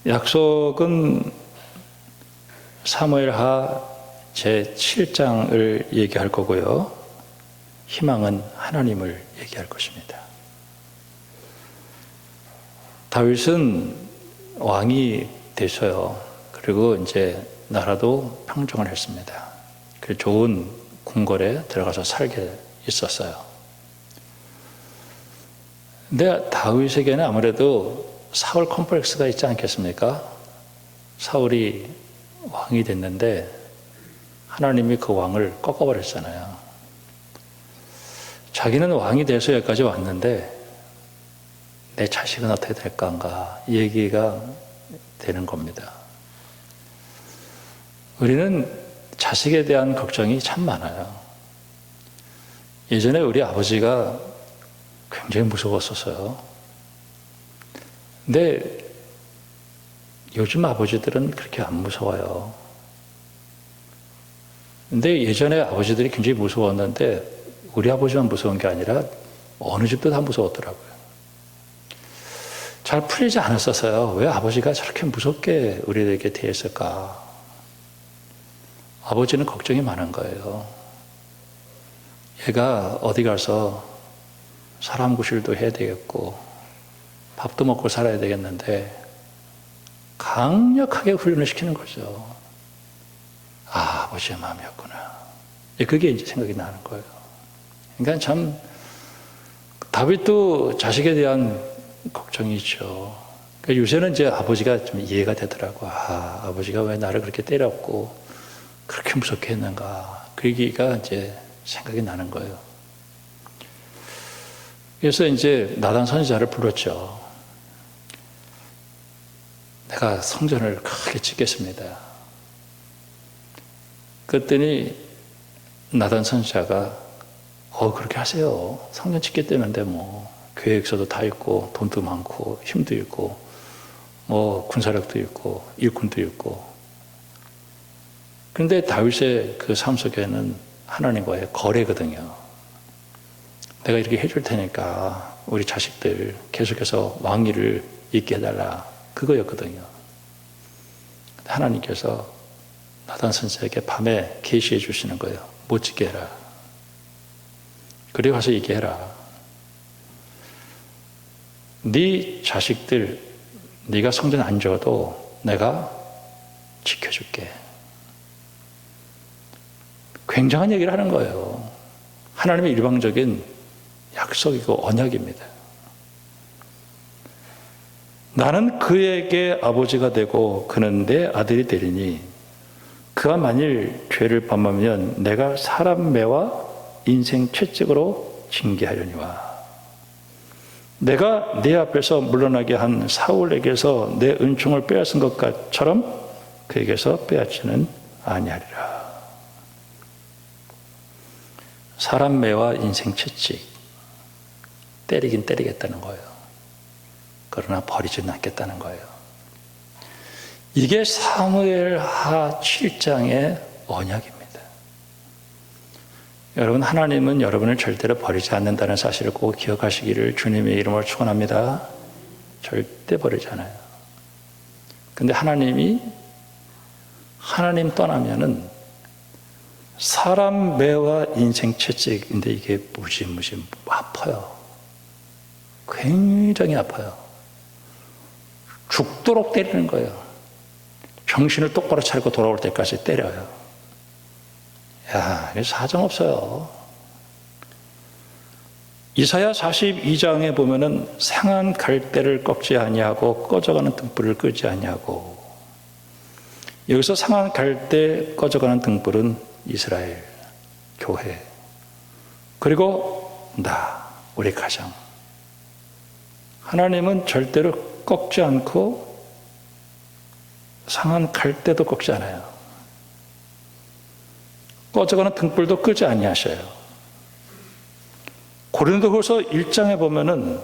약속은 사무엘하 제7장을 얘기할 거고요. 희망은 하나님을 얘기할 것입니다. 다윗은 왕이 되셔요. 그리고 이제 나라도 평정을 했습니다. 그 좋은 궁궐에 들어가서 살게 있었어요. 근데 다윗에게는 아무래도 사울 컴플렉스가 있지 않겠습니까? 사울이 왕이 됐는데 하나님이 그 왕을 꺾어버렸잖아요. 자기는 왕이 돼서 여기까지 왔는데 내 자식은 어떻게 될까 이 얘기가 되는 겁니다. 우리는 자식에 대한 걱정이 참 많아요. 예전에 우리 아버지가 굉장히 무서웠었어요. 근데 요즘 아버지들은 그렇게 안 무서워요. 근데 예전에 아버지들이 굉장히 무서웠는데 우리 아버지만 무서운 게 아니라 어느 집도 다 무서웠더라고요. 잘 풀리지 않았었어요. 왜 아버지가 저렇게 무섭게 우리에게 대했을까? 아버지는 걱정이 많은 거예요. 얘가 어디 가서 사람 구실도 해야 되겠고 밥도 먹고 살아야 되겠는데 강력하게 훈련을 시키는 거죠. 아, 아버지의 마음이었구나. 그게 이제 생각이 나는 거예요. 그러니까 참 다윗도 자식에 대한 걱정이 있죠. 그러니까 요새는 이제 아버지가 좀 이해가 되더라고. 아, 아버지가 왜 나를 그렇게 때렸고 그렇게 무섭게 했는가. 그 얘기가 이제 생각이 나는 거예요. 그래서 이제 나단 선지자를 불렀죠. 내가 성전을 크게 짓겠습니다. 그랬더니 나단 선지자가 그렇게 하세요. 성전 짓겠다는데 뭐 계획서도 다 있고 돈도 많고 힘도 있고 뭐 군사력도 있고 일꾼도 있고. 그런데 다윗의 그 삶 속에는 하나님과의 거래거든요. 내가 이렇게 해줄 테니까 우리 자식들 계속해서 왕위를 잇게 해달라. 그거였거든요. 하나님께서 나단 선지자에게 밤에 계시해 주시는 거예요. 못 짓게 해라. 그래 가서 얘기해라. 네 자식들 네가 성전 안 지어도 내가 지켜줄게. 굉장한 얘기를 하는 거예요. 하나님의 일방적인 약속이고 언약입니다. 나는 그에게 아버지가 되고 그는 내 아들이 되리니 그가 만일 죄를 범하면 내가 사람 매와 인생 채찍으로 징계하려니와 내가 내 앞에서 물러나게 한 사울에게서 내 은총을 빼앗은 것처럼 그에게서 빼앗지는 아니하리라. 사람 매와 인생 채찍 때리긴 때리겠다는 거예요. 그러나 버리지는 않겠다는 거예요. 이게 사무엘하 7장의 언약입니다. 여러분, 하나님은 여러분을 절대로 버리지 않는다는 사실을 꼭 기억하시기를 주님의 이름으로 축원합니다. 절대 버리지 않아요. 근데 하나님 떠나면은 사람 매와 인생 채찍인데 이게 무지무지 아파요. 굉장히 아파요. 죽도록 때리는 거예요. 정신을 똑바로 차리고 돌아올 때까지 때려요. 야, 이게 사정없어요. 이사야 42장에 보면은 상한 갈대를 꺾지 아니하고 꺼져가는 등불을 끄지 아니하고, 여기서 상한 갈대 꺼져가는 등불은 이스라엘 교회, 그리고 우리 가정. 하나님은 절대로 꺾지 않고 상한 갈대도 꺾지 않아요. 꺼져가는 등불도 끄지 아니하셔요. 고린도후서 1장에 보면은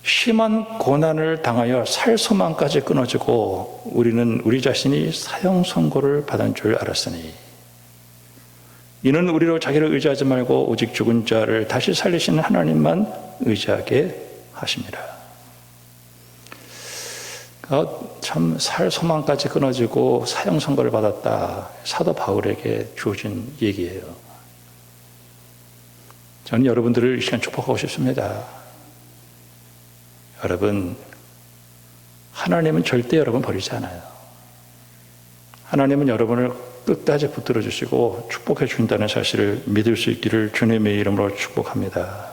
심한 고난을 당하여 살 소망까지 끊어지고 우리는 우리 자신이 사형 선고를 받은 줄 알았으니 이는 우리로 자기를 의지하지 말고 오직 죽은 자를 다시 살리시는 하나님만 의지하게 하십니다. 참 살 소망까지 끊어지고 사형 선고를 받았다. 사도 바울에게 주어진 얘기예요. 저는 여러분들을 이 시간 축복하고 싶습니다. 여러분, 하나님은 절대 여러분 버리지 않아요. 하나님은 여러분을 끝까지 붙들어 주시고 축복해 준다는 사실을 믿을 수 있기를 주님의 이름으로 축복합니다.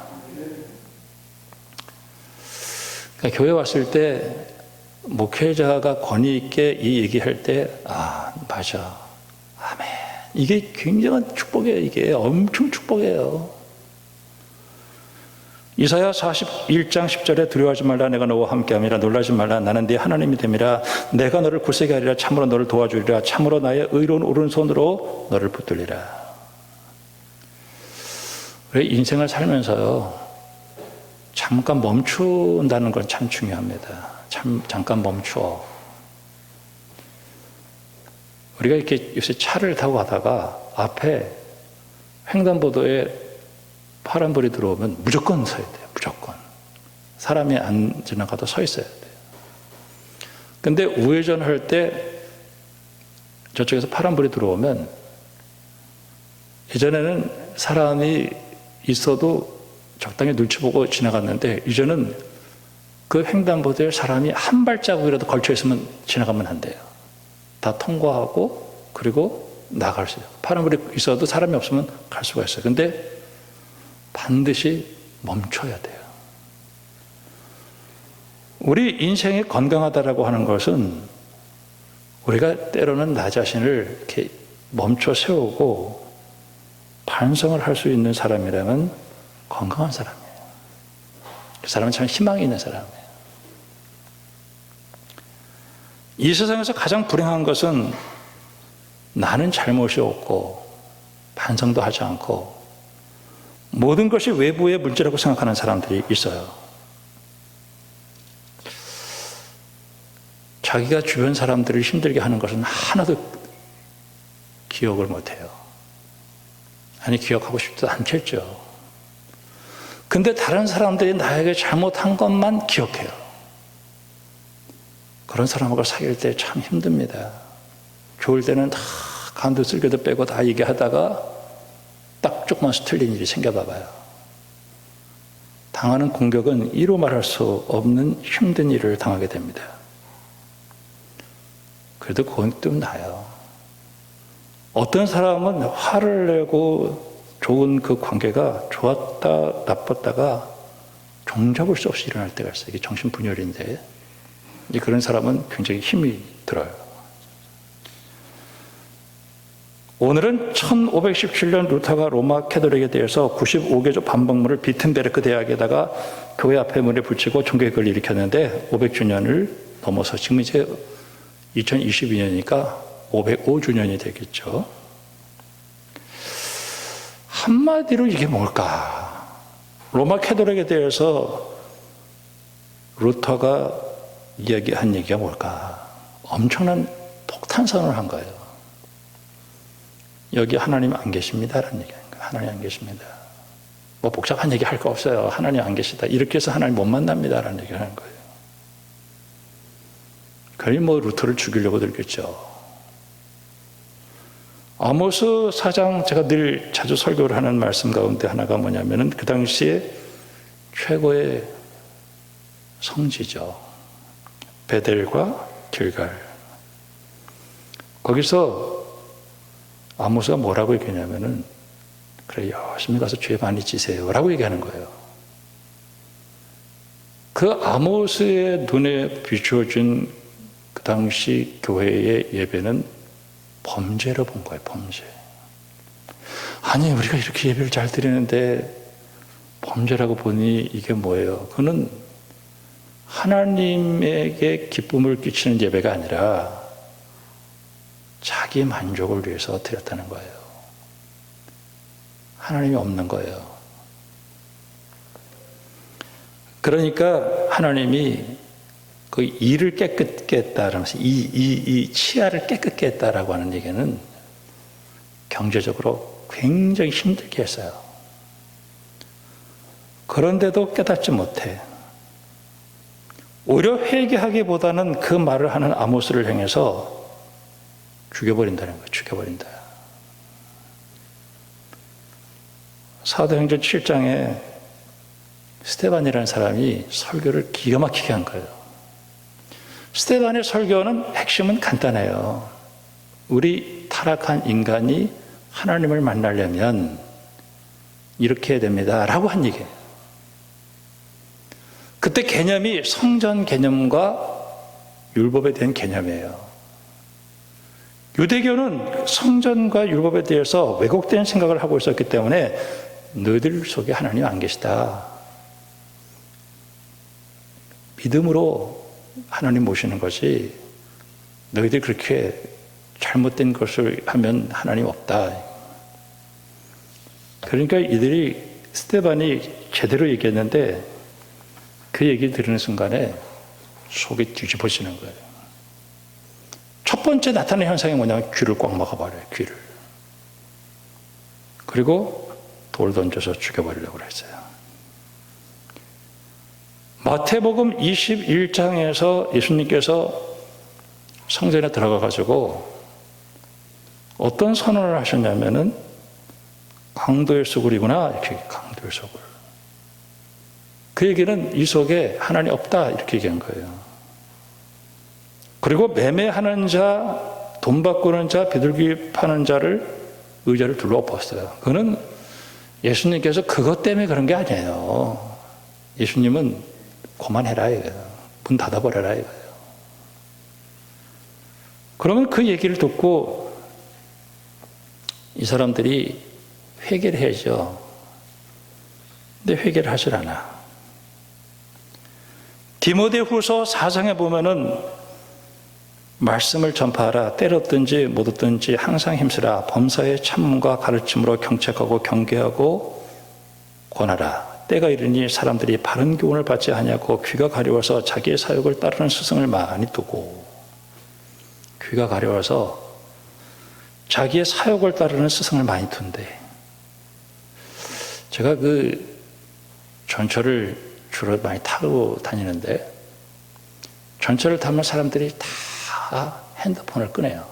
그러니까 교회 왔을 때 목회자가 권위 있게 이 얘기할 때, 맞아. 아멘. 이게 굉장한 축복이에요. 이게 엄청 축복이에요. 이사야 41장 10절에 두려워하지 말라. 내가 너와 함께함이라. 놀라지 말라. 나는 네 하나님이 됨이라. 내가 너를 굳세게 하리라. 참으로 너를 도와주리라. 참으로 나의 의로운 오른손으로 너를 붙들리라. 우리 인생을 살면서요, 잠깐 멈춘다는 건 참 중요합니다. 잠깐 멈추어. 우리가 이렇게 요새 차를 타고 가다가 앞에 횡단보도에 파란불이 들어오면 무조건 서야 돼요. 무조건. 사람이 안 지나가도 서 있어야 돼요. 근데 우회전할 때 저쪽에서 파란불이 들어오면 예전에는 사람이 있어도 적당히 눈치 보고 지나갔는데 이제는 그 횡단보도에 사람이 한 발자국이라도 걸쳐 있으면 지나가면 안 돼요. 다 통과하고 그리고 나갈 수 있어요. 파란불이 있어도 사람이 없으면 갈 수가 있어요. 근데 반드시 멈춰야 돼요. 우리 인생이 건강하다라고 하는 것은 우리가 때로는 나 자신을 이렇게 멈춰 세우고 반성을 할 수 있는 사람이라면 건강한 사람이에요. 그 사람은 참 희망이 있는 사람이에요. 이 세상에서 가장 불행한 것은 나는 잘못이 없고 반성도 하지 않고 모든 것이 외부의 문제라고 생각하는 사람들이 있어요. 자기가 주변 사람들을 힘들게 하는 것은 하나도 기억을 못해요. 아니, 기억하고 싶지도 않겠죠. 근데 다른 사람들이 나에게 잘못한 것만 기억해요. 그런 사람하고 사귈 때 참 힘듭니다. 좋을 때는 다 간도 쓸개도 빼고 다 얘기하다가 딱 조금만 틀린 일이 생겨봐봐요. 당하는 공격은 이루 말할 수 없는 힘든 일을 당하게 됩니다. 그래도 그건 좀 나아요. 어떤 사람은 화를 내고 좋은 그 관계가 좋았다 나빴다가 종잡을 수 없이 일어날 때가 있어요. 이게 정신분열인데 그런 사람은 굉장히 힘이 들어요. 오늘은 1517년 루터가 로마 캐톨릭에 대해서 95개조 반박문을 비튼베르크 대학에다가 교회 앞에 문에 붙이고 종교개혁을 일으켰는데 500주년을 넘어서 지금 이제 2022년이니까 505주년이 되겠죠. 한마디로 이게 뭘까? 로마 캐톨릭에 대해서 루터가 이야기한 얘기가 뭘까? 엄청난 폭탄선언을 한 거예요. 여기 하나님 안 계십니다라는 얘기하는 거예요. 하나님 안 계십니다. 뭐 복잡한 얘기 할 거 없어요. 하나님 안 계시다. 이렇게 해서 하나님 못 만납니다라는 얘기를 하는 거예요. 거의 뭐 루터를 죽이려고 들겠죠. 아모스 4장 제가 늘 자주 설교를 하는 말씀 가운데 하나가 뭐냐면은 그 당시에 최고의 성지죠. 베델과 길갈. 거기서 아모스가 뭐라고 얘기하냐면은 그래 열심히 가서 죄 많이 지세요 라고 얘기하는 거예요. 그 아모스의 눈에 비추어진 그 당시 교회의 예배는 범죄로 본 거예요. 범죄. 아니 우리가 이렇게 예배를 잘 드리는데 범죄라고 보니 이게 뭐예요? 그는 하나님에게 기쁨을 끼치는 예배가 아니라 자기 만족을 위해서 드렸다는 거예요. 하나님이 없는 거예요. 그러니까 하나님이 그 이를 깨끗게 했다라면서 이 치아를 깨끗게 했다라고 하는 얘기는 경제적으로 굉장히 힘들게 했어요. 그런데도 깨닫지 못해. 오히려 회개하기보다는 그 말을 하는 아모스를 향해서 죽여버린다는 거예요. 죽여버린다. 사도행전 7장에 스데반이라는 사람이 설교를 기가 막히게 한 거예요. 스데반의 설교는 핵심은 간단해요. 우리 타락한 인간이 하나님을 만나려면 이렇게 해야 됩니다 라고 한 얘기예요. 그때 개념이 성전 개념과 율법에 대한 개념이에요. 유대교는 성전과 율법에 대해서 왜곡된 생각을 하고 있었기 때문에 너희들 속에 하나님 안 계시다. 믿음으로 하나님 모시는 것이 너희들이 그렇게 잘못된 것을 하면 하나님 없다. 그러니까 이들이 스데반이 제대로 얘기했는데 그 얘기 들으는 순간에 속이 뒤집어지는 거예요. 첫 번째 나타나는 현상이 뭐냐면 귀를 꽉 막아버려요. 귀를. 그리고 돌 던져서 죽여버리려고 했어요. 마태복음 21장에서 예수님께서 성전에 들어가 가지고 어떤 선언을 하셨냐면은 강도의 소굴이구나 이렇게 강도의 소굴. 그 얘기는 이 속에 하나님 없다 이렇게 얘기한 거예요. 그리고 매매하는 자, 돈 바꾸는 자, 비둘기 파는 자를 의자를 둘러엎었어요. 그거는 예수님께서 그것 때문에 그런 게 아니에요. 예수님은 그만해라 이거예요. 문 닫아버려라 이거예요. 그러면 그 얘기를 듣고 이 사람들이 회개를 해야죠. 근데 회개를 하질 않아. 디모데후서 4장에 보면은 말씀을 전파하라. 때렸든지 못 얻든지 항상 힘쓰라. 범사의 참음과 가르침으로 경책하고 경계하고 권하라. 때가 이르니 사람들이 바른 교훈을 받지 아니하고 귀가 가려워서 자기의 사욕을 따르는 스승을 많이 두고, 귀가 가려워서 자기의 사욕을 따르는 스승을 많이 둔대. 제가 그 전철을 주로 많이 타고 다니는데 전철을 타면 사람들이 다 핸드폰을 꺼내요.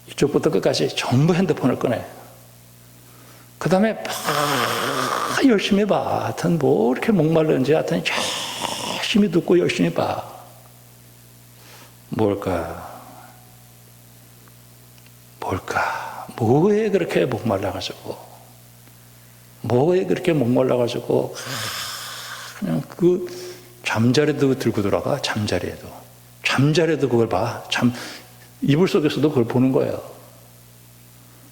이쪽부터 끝까지 전부 핸드폰을 꺼내. 그 다음에 막 열심히 봐. 하여튼 뭐 이렇게 목말른지 하여튼 열심히 듣고 열심히 봐. 뭘까? 뭐에 그렇게 목말라가지고, 뭐에 그렇게 목말라가지고 그냥 그 잠자리도 들고 들어가. 잠자리에도 그걸 봐. 이불 속에서도 그걸 보는 거예요.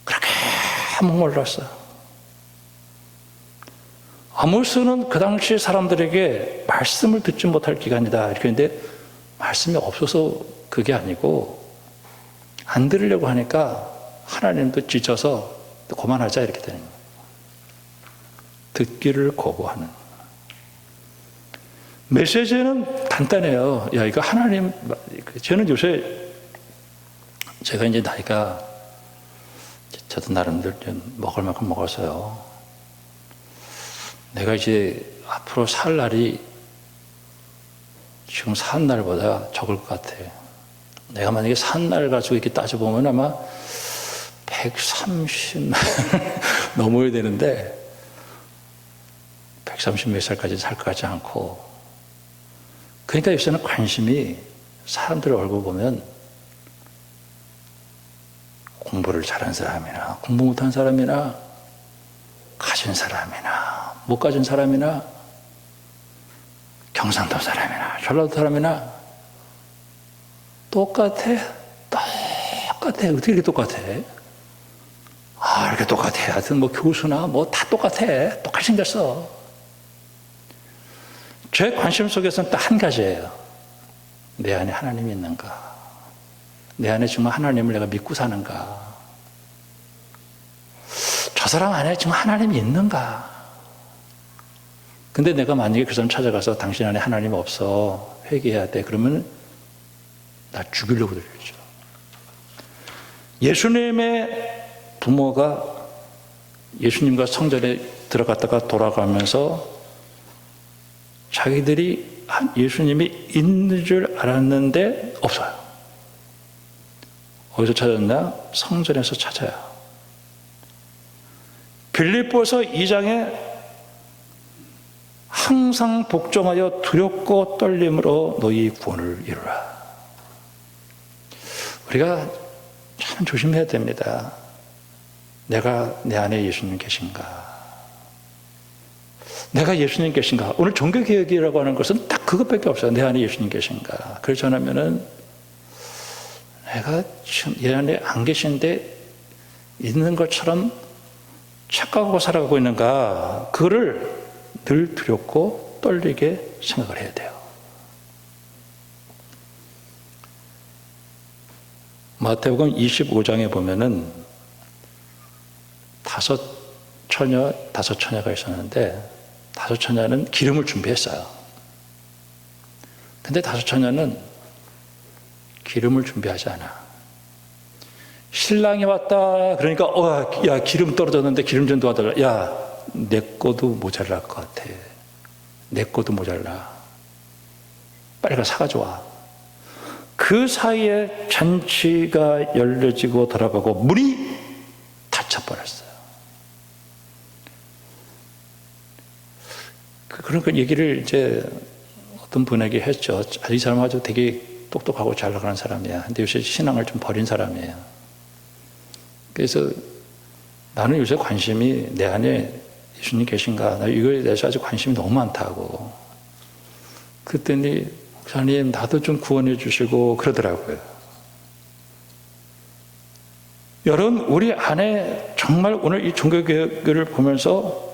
그렇게 목말랐어. 아모스는 그 당시 사람들에게 말씀을 듣지 못할 기간이다 이렇게 했는데 말씀이 없어서 그게 아니고 안 들으려고 하니까 하나님도 지쳐서 그만하자 이렇게 되는 거예요. 듣기를 거부하는. 메시지는 간단해요. 야, 이거 하나님, 저는 요새 제가 이제 나이가 저도 나름대로 먹을 만큼 먹어서요. 내가 이제 앞으로 살 날이 지금 산 날보다 적을 것 같아. 내가 만약에 산 날 가지고 이렇게 따져보면 아마 130 넘어야 되는데 130 몇 살까지 살 것 같지 않고, 그러니까 요새는 관심이 사람들 얼굴 보면 공부를 잘한 사람이나 공부 못한 사람이나 가진 사람이나 못 가진 사람이나 경상도 사람이나 전라도 사람이나 똑같아. 어떻게 이렇게 똑같아? 이렇게 똑같아. 하여튼 뭐 교수나 뭐 다 똑같아. 똑같이 생겼어. 제 관심 속에서는 딱 한 가지예요. 내 안에 하나님이 있는가? 내 안에 정말 하나님을 내가 믿고 사는가? 저 사람 안에 정말 하나님이 있는가? 근데 내가 만약에 그 사람 찾아가서 당신 안에 하나님 없어. 회개해야 돼. 그러면 나 죽이려고 들죠. 예수님의 부모가 예수님과 성전에 들어갔다가 돌아가면서 자기들이 예수님이 있는 줄 알았는데 없어요. 어디서 찾았나? 성전에서 찾아요. 빌립보서 2장에 항상 복종하여 두렵고 떨림으로 너희 구원을 이루라. 우리가 참 조심해야 됩니다. 내가 내 안에 예수님 계신가? 내가 예수님 계신가? 오늘 종교개혁이라고 하는 것은 딱 그것밖에 없어요. 내 안에 예수님 계신가? 그렇지 않으면은 내가 지금 얘 안에 안 계신데 있는 것처럼 착각하고 살아가고 있는가? 그거를 늘 두렵고 떨리게 생각을 해야 돼요. 마태복음 25장에 보면은 다섯 처녀가 있었는데 다섯 처녀는 기름을 준비했어요. 근데 다섯 처녀는 기름을 준비하지 않아. 신랑이 왔다 그러니까 야 기름 떨어졌는데 기름 좀 도와달라. 야 내 거도 모자랄 것 같아. 내 거도 모자라. 빨리 가 사가지고 와. 그 사이에 잔치가 열려지고 돌아가고 문이 닫혀버렸어요. 그런 얘기를 이제 어떤 분에게 했죠. 이 사람 아주 되게 똑똑하고 잘 나가는 사람이야. 근데 요새 신앙을 좀 버린 사람이에요. 그래서 나는 요새 관심이 내 안에 예수님 계신가? 나 이거에 대해서 아주 관심이 너무 많다고. 그랬더니 목사님 나도 좀 구원해 주시고 그러더라고요. 여러분 우리 안에 정말 오늘 이 종교개혁을 보면서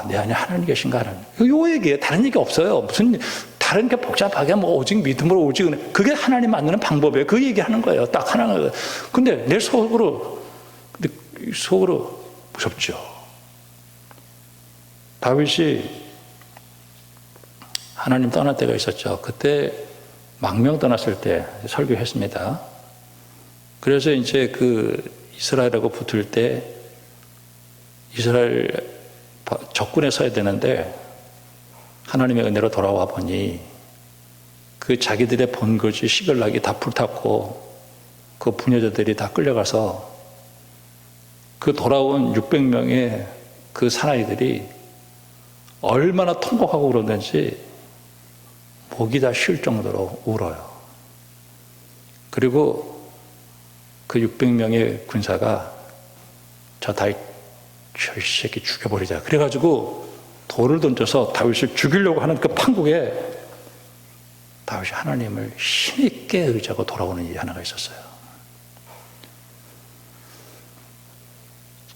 내 안에 하나님 계신가 하는 요 얘기예요. 다른 얘기 없어요. 무슨 다른 게 복잡하게 뭐 오직 믿음으로 오직 그게 하나님 만나는 방법이에요. 그 얘기하는 거예요. 딱 하나는. 근데 내 속으로 무섭죠. 다윗이 하나님 떠날 때가 있었죠. 그때 망명 떠났을 때 설교했습니다. 그래서 이제 그 이스라엘하고 붙을 때 이스라엘 적군에 서야 되는데 하나님의 은혜로 돌아와 보니 그 자기들의 본거지 시글락이 다 불탔고 그 부녀자들이 다 끌려가서 그 돌아온 600명의 그 사나이들이 얼마나 통곡하고 그러는지 목이 다 쉴 정도로 울어요. 그리고 그 600명의 군사가 저 새끼 죽여버리자. 그래가지고 돌을 던져서 다윗을 죽이려고 하는 그 판국에 다윗이 하나님을 힘있게 의지하고 돌아오는 일이 하나가 있었어요.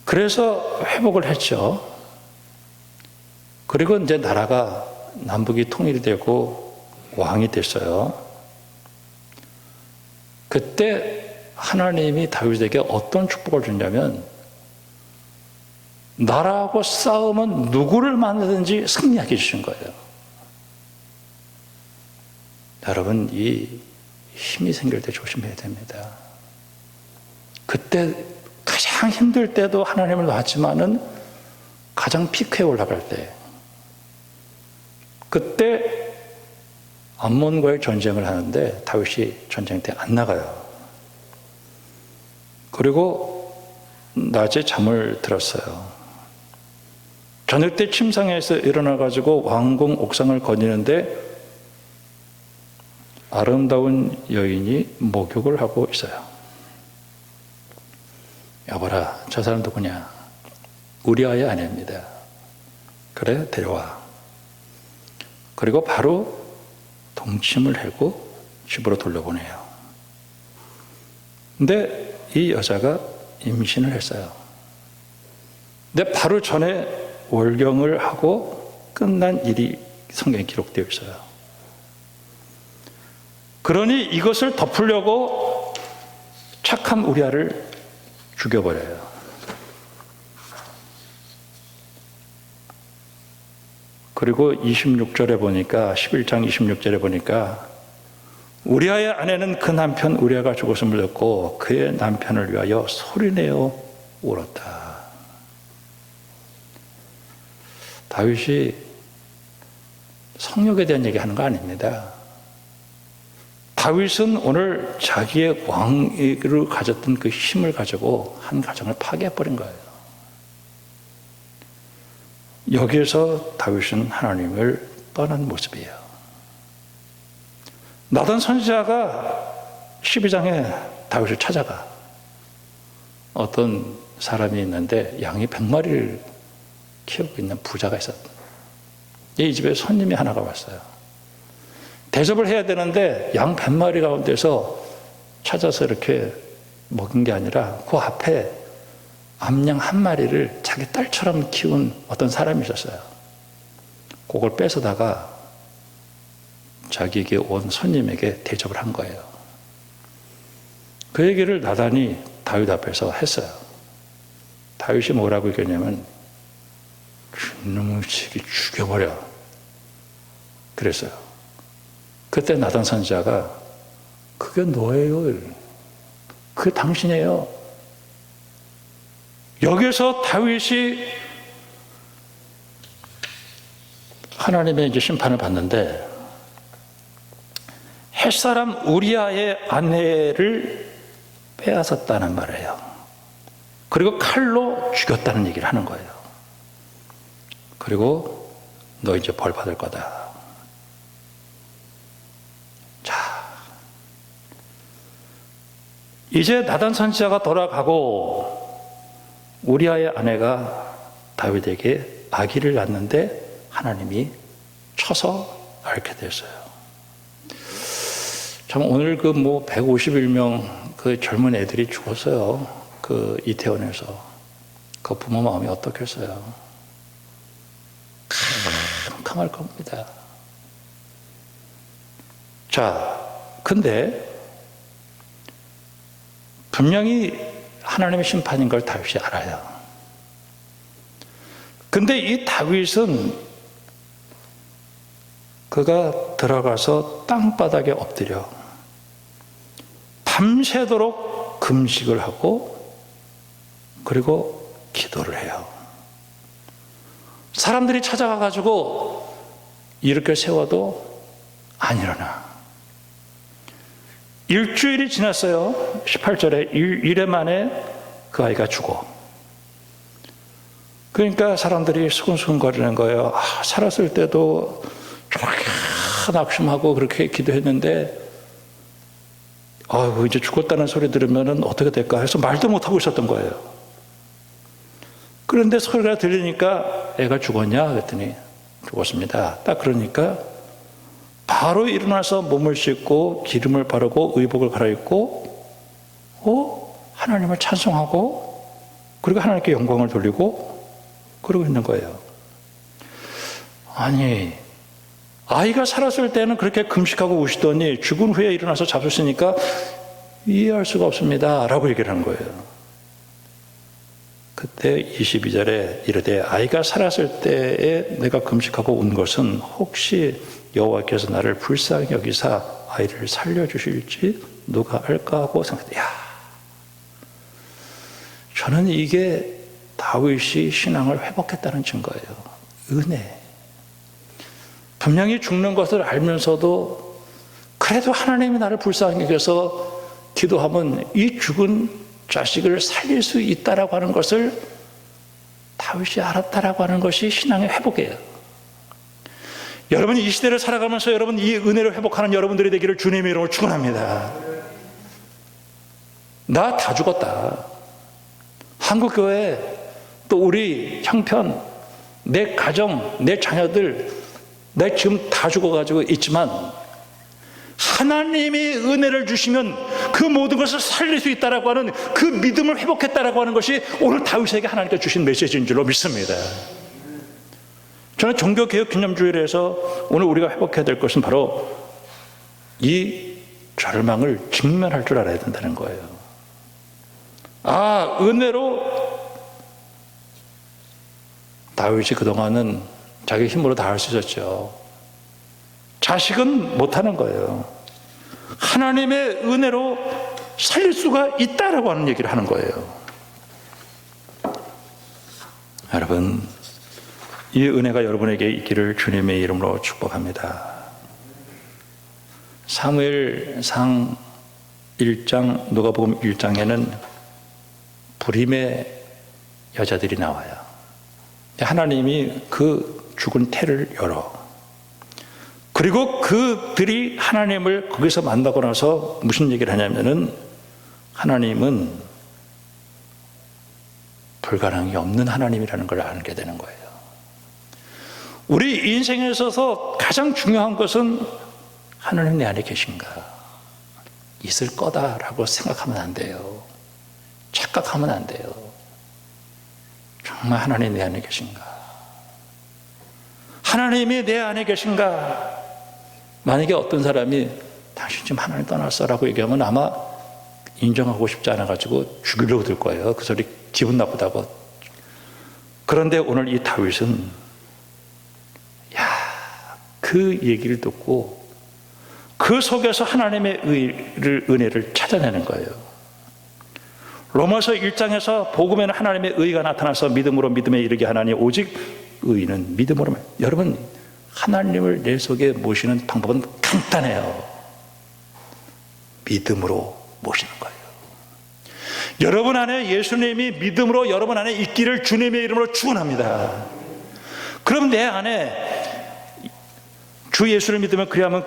그래서 회복을 했죠. 그리고 이제 나라가 남북이 통일이 되고 왕이 됐어요. 그때 하나님이 다윗에게 어떤 축복을 주냐면 나라하고 싸우면 누구를 만나든지 승리하게 해주신 거예요. 여러분 이 힘이 생길 때 조심해야 됩니다. 그때 가장 힘들 때도 하나님을 놨지만은 가장 피크에 올라갈 때 그때 암몬과의 전쟁을 하는데 다윗이 전쟁 때 안 나가요. 그리고 낮에 잠을 들었어요. 저녁 때 침상에서 일어나가지고 왕궁 옥상을 거니는데 아름다운 여인이 목욕을 하고 있어요. 여보라, 저 사람 누구냐? 우리아의 아내입니다. 그래, 데려와. 그리고 바로 동침을 하고 집으로 돌려보내요. 근데 이 여자가 임신을 했어요. 근데 바로 전에 월경을 하고 끝난 일이 성경에 기록되어 있어요. 그러니 이것을 덮으려고 착한 우리아를 죽여버려요. 그리고 26절에 보니까 11장 26절에 보니까 우리아의 아내는 그 남편 우리아가 죽었음을 듣고 그의 남편을 위하여 소리내어 울었다. 다윗이 성욕에 대한 얘기하는 거 아닙니다. 다윗은 오늘 자기의 왕위를 가졌던 그 힘을 가지고 한 가정을 파괴해버린 거예요. 여기에서 다윗은 하나님을 떠난 모습이에요. 나단 선지자가 12장에 다윗을 찾아가. 어떤 사람이 있는데 양이 100마리를 키우고 있는 부자가 있었다. 이 집에 손님이 하나가 왔어요. 대접을 해야 되는데 양 100마리 가운데서 찾아서 이렇게 먹은 게 아니라 그 앞에 암양 한 마리를 자기 딸처럼 키운 어떤 사람이 있었어요. 그걸 뺏어다가 자기에게 온 손님에게 대접을 한 거예요. 그 얘기를 나단이 다윗 앞에서 했어요. 다윗이 뭐라고 얘기했냐면 놈의 새끼 죽여버려 그랬어요. 그때 나단 선지자가 그게 너예요. 그게 당신이에요. 여기서 다윗이 하나님의 이제 심판을 받는데 햇사람 우리아의 아내를 빼앗았다는 말이에요. 그리고 칼로 죽였다는 얘기를 하는 거예요. 그리고 너 이제 벌 받을 거다. 자, 이제 나단 선지자가 돌아가고 우리아의 아내가 다윗에게 아기를 낳는데 하나님이 쳐서 앓게 됐어요. 참 오늘 그 뭐 151명 그 젊은 애들이 죽었어요. 그 이태원에서. 그 부모 마음이 어떻겠어요? 캄캄할 겁니다. 자, 근데 분명히 하나님의 심판인 걸 다윗이 알아요. 근데 이 다윗은 그가 들어가서 땅바닥에 엎드려 밤새도록 금식을 하고 그리고 기도를 해요. 사람들이 찾아가가지고 이렇게 세워도 안 일어나. 일주일이 지났어요. 18절에 일회 만에 그 아이가 죽어. 그러니까 사람들이 수근수근거리는 거예요. 살았을 때도 저렇게 낙심하고 그렇게 기도했는데 이제 죽었다는 소리 들으면 어떻게 될까 해서 말도 못하고 있었던 거예요. 그런데 소리가 들리니까 애가 죽었냐? 그랬더니 죽었습니다. 딱 그러니까 바로 일어나서 몸을 씻고 기름을 바르고 의복을 갈아입고 하나님을 찬송하고 그리고 하나님께 영광을 돌리고 그러고 있는 거예요. 아니, 아이가 살았을 때는 그렇게 금식하고 우시더니 죽은 후에 일어나서 잡수시니까 이해할 수가 없습니다 라고 얘기를 한 거예요. 그때 22절에 이르되 아이가 살았을 때에 내가 금식하고 운 것은 혹시 여호와께서 나를 불쌍히 여기사 아이를 살려주실지 누가 알까 하고 생각했다. 저는 이게 다윗이 신앙을 회복했다는 증거예요. 은혜. 분명히 죽는 것을 알면서도 그래도 하나님이 나를 불쌍히 여겨서 기도하면 이 죽은 자식을 살릴 수 있다라고 하는 것을 다윗이 알았다라고 하는 것이 신앙의 회복이에요. 여러분이 이 시대를 살아가면서 여러분 이 은혜를 회복하는 여러분들이 되기를 주님의 이름으로 축원합니다. 나 다 죽었다. 한국교회 또 우리 형편, 내 가정, 내 자녀들 내 지금 다 죽어가지고 있지만 하나님이 은혜를 주시면 그 모든 것을 살릴 수 있다라고 하는 그 믿음을 회복했다라고 하는 것이 오늘 다윗에게 하나님께 주신 메시지인 줄로 믿습니다. 저는 종교개혁기념주일에서 오늘 우리가 회복해야 될 것은 바로 이 절망을 직면할 줄 알아야 된다는 거예요. 은혜로 다윗이 그동안은 자기 힘으로 다 할 수 있었죠. 자식은 못하는 거예요. 하나님의 은혜로 살릴 수가 있다라고 하는 얘기를 하는 거예요. 여러분, 이 은혜가 여러분에게 있기를 주님의 이름으로 축복합니다. 사무엘상 1장, 누가복음 1장에는 불임의 여자들이 나와요. 하나님이 그 죽은 태를 열어. 그리고 그들이 하나님을 거기서 만나고 나서 무슨 얘기를 하냐면은 하나님은 불가능이 없는 하나님이라는 걸 알게 되는 거예요. 우리 인생에 있어서 가장 중요한 것은 하나님 내 안에 계신가? 있을 거다라고 생각하면 안 돼요. 착각하면 안 돼요. 정말 하나님 내 안에 계신가? 하나님이 내 안에 계신가? 만약에 어떤 사람이 당신 지금 하나님 떠났어라고 얘기하면 아마 인정하고 싶지 않아가지고 죽이려고 들 거예요. 그 소리 기분 나쁘다고. 그런데 오늘 이 다윗은 그 얘기를 듣고 그 속에서 하나님의 은혜를 찾아내는 거예요. 로마서 1장에서 복음에는 하나님의 의가 나타나서 믿음으로 믿음에 이르게 하나니 오직 의는 믿음으로. 여러분, 하나님을 내 속에 모시는 방법은 간단해요. 믿음으로 모시는 거예요. 여러분 안에 예수님이 믿음으로 여러분 안에 있기를 주님의 이름으로 축원합니다. 그럼 내 안에 주 예수를 믿으면 그리하면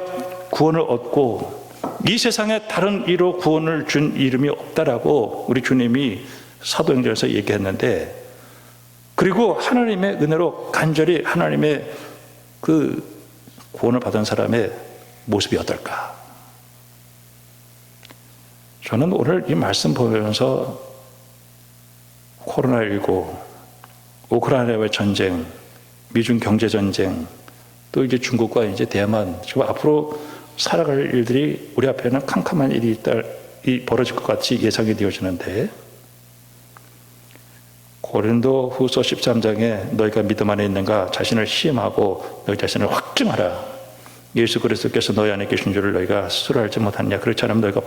구원을 얻고 이 세상에 다른 이로 구원을 준 이름이 없다라고 우리 주님이 사도행전에서 얘기했는데, 그리고 하나님의 은혜로 간절히 하나님의 그 구원을 받은 사람의 모습이 어떨까? 저는 오늘 이 말씀 보면서 코로나19, 우크라이나와의 전쟁, 미중 경제 전쟁, 또 이제 중국과 이제 대만, 지금 앞으로 살아갈 일들이 우리 앞에는 캄캄한 일이 벌어질 것 같이 예상이 되어지는데, 고린도 후서 13장에 너희가 믿음 안에 있는가 자신을 시험하고 너희 자신을 확증하라. 예수 그리스도께서 너희 안에 계신 줄을 너희가 스스로 알지 못하느냐. 그렇지 않으면 너희가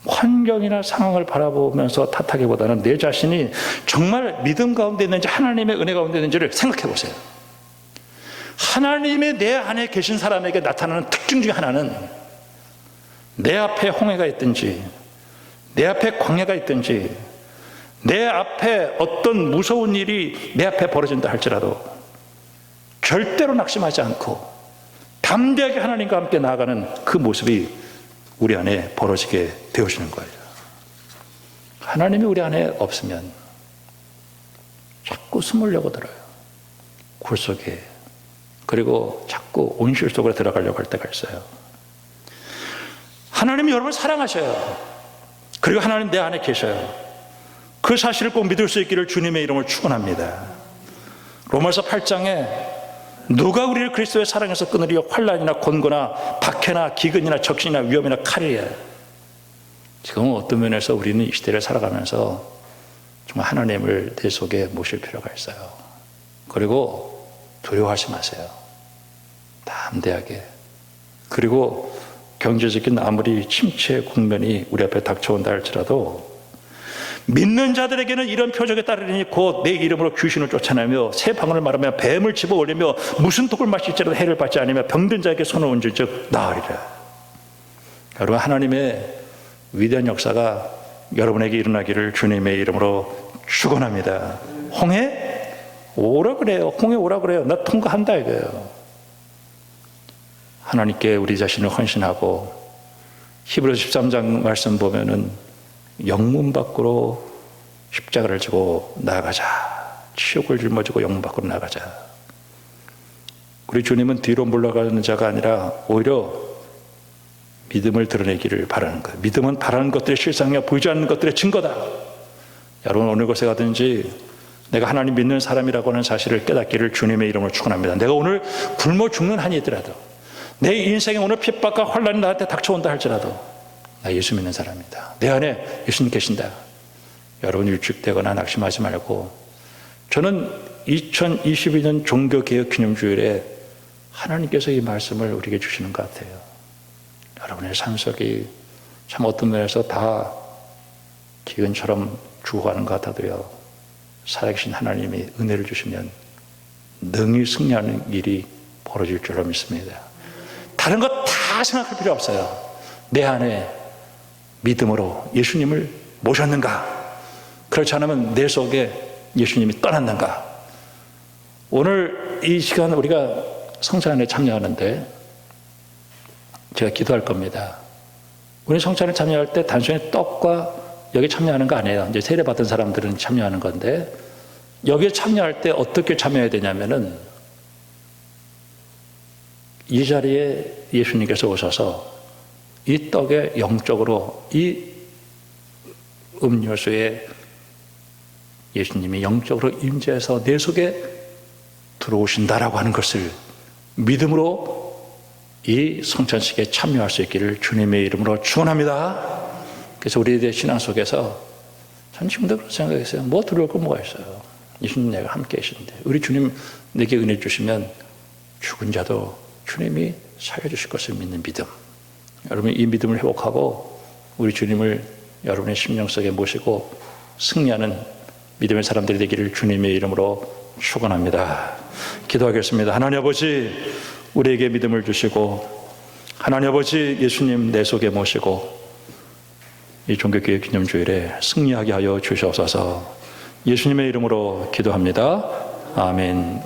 환경이나 상황을 바라보면서 탓하기보다는 내 자신이 정말 믿음 가운데 있는지 하나님의 은혜 가운데 있는지를 생각해 보세요. 하나님의 내 안에 계신 사람에게 나타나는 특징 중에 하나는 내 앞에 홍해가 있든지 내 앞에 광야가 있든지 내 앞에 어떤 무서운 일이 내 앞에 벌어진다 할지라도 절대로 낙심하지 않고 담대하게 하나님과 함께 나아가는 그 모습이 우리 안에 벌어지게 되어지는 거예요. 하나님이 우리 안에 없으면 자꾸 숨으려고 들어요. 굴 속에. 그리고 자꾸 온실 속으로 들어가려고 할 때가 있어요. 하나님이 여러분을 사랑하셔요. 그리고 하나님 내 안에 계셔요. 그 사실을 꼭 믿을 수 있기를 주님의 이름을 축원합니다. 로마서 8장에 누가 우리를 그리스도의 사랑에서 끊으리요? 환난이나 곤고나 박해나 기근이나 적신이나 위험이나 칼이에요. 지금 어떤 면에서 우리는 이 시대를 살아가면서 정말 하나님을 내 속에 모실 필요가 있어요. 그리고 두려워하지 마세요. 담대하게. 그리고 경제적인 아무리 침체 국면이 우리 앞에 닥쳐온다 할지라도 믿는 자들에게는 이런 표적에 따르니 곧 내 이름으로 귀신을 쫓아내며 새 방언을 말하며 뱀을 집어 올리며 무슨 독을 마실지라도 해를 받지 않으며 병든 자에게 손을 얹을 즉 나으리라. 여러분, 하나님의 위대한 역사가 여러분에게 일어나기를 주님의 이름으로 축원합니다. 홍해 오라 그래요. 홍해 오라 그래요. 나 통과한다 이거예요. 하나님께 우리 자신을 헌신하고 히브리서 13장 말씀 보면은 영문 밖으로 십자가를 지고 나아가자. 치욕을 짊어지고 영문 밖으로 나가자. 우리 주님은 뒤로 물러가는 자가 아니라 오히려 믿음을 드러내기를 바라는 거예요. 믿음은 바라는 것들의 실상이야 보이지 않는 것들의 증거다. 여러분, 어느 곳에 가든지 내가 하나님 믿는 사람이라고 하는 사실을 깨닫기를 주님의 이름으로 축원합니다. 내가 오늘 굶어 죽는 한이 있더라도, 내 인생에 오늘 핍박과 환난이 나한테 닥쳐온다 할지라도 나 예수 믿는 사람이다. 내 안에 예수님 계신다. 여러분, 일축되거나 낙심하지 말고, 저는 2022년 종교개혁 기념주일에 하나님께서 이 말씀을 우리에게 주시는 것 같아요. 여러분의 삶 속이 참 어떤 면에서 다 기근처럼 죽어가는 것 같아도요, 살아계신 하나님이 은혜를 주시면 능히 승리하는 일이 벌어질 줄로 믿습니다. 다른 것 다 생각할 필요 없어요. 내 안에 믿음으로 예수님을 모셨는가? 그렇지 않으면 내 속에 예수님이 떠났는가? 오늘 이 시간 우리가 성찬에 참여하는데 제가 기도할 겁니다. 우리 성찬에 참여할 때 단순히 떡과 여기 참여하는 거 아니에요. 이제 세례 받은 사람들은 참여하는 건데 여기에 참여할 때 어떻게 참여해야 되냐면은 이 자리에 예수님께서 오셔서 이 떡에 영적으로 이 음료수에 예수님이 영적으로 임재해서 내 속에 들어오신다라고 하는 것을 믿음으로 이 성찬식에 참여할 수 있기를 주님의 이름으로 축원합니다. 그래서 우리의 신앙 속에서 전 지금도 그런 생각했어요. 뭐 들어올 거 뭐가 있어요. 예수님 내가 함께 계신데 우리 주님 내게 은혜 주시면 죽은 자도 주님이 살려주실 것을 믿는 믿음. 여러분 이 믿음을 회복하고 우리 주님을 여러분의 심령 속에 모시고 승리하는 믿음의 사람들이 되기를 주님의 이름으로 축원합니다. 기도하겠습니다. 하나님 아버지 우리에게 믿음을 주시고 하나님 아버지 예수님 내 속에 모시고 이 종교교회 기념주일에 승리하게 하여 주시옵소서. 예수님의 이름으로 기도합니다. 아멘.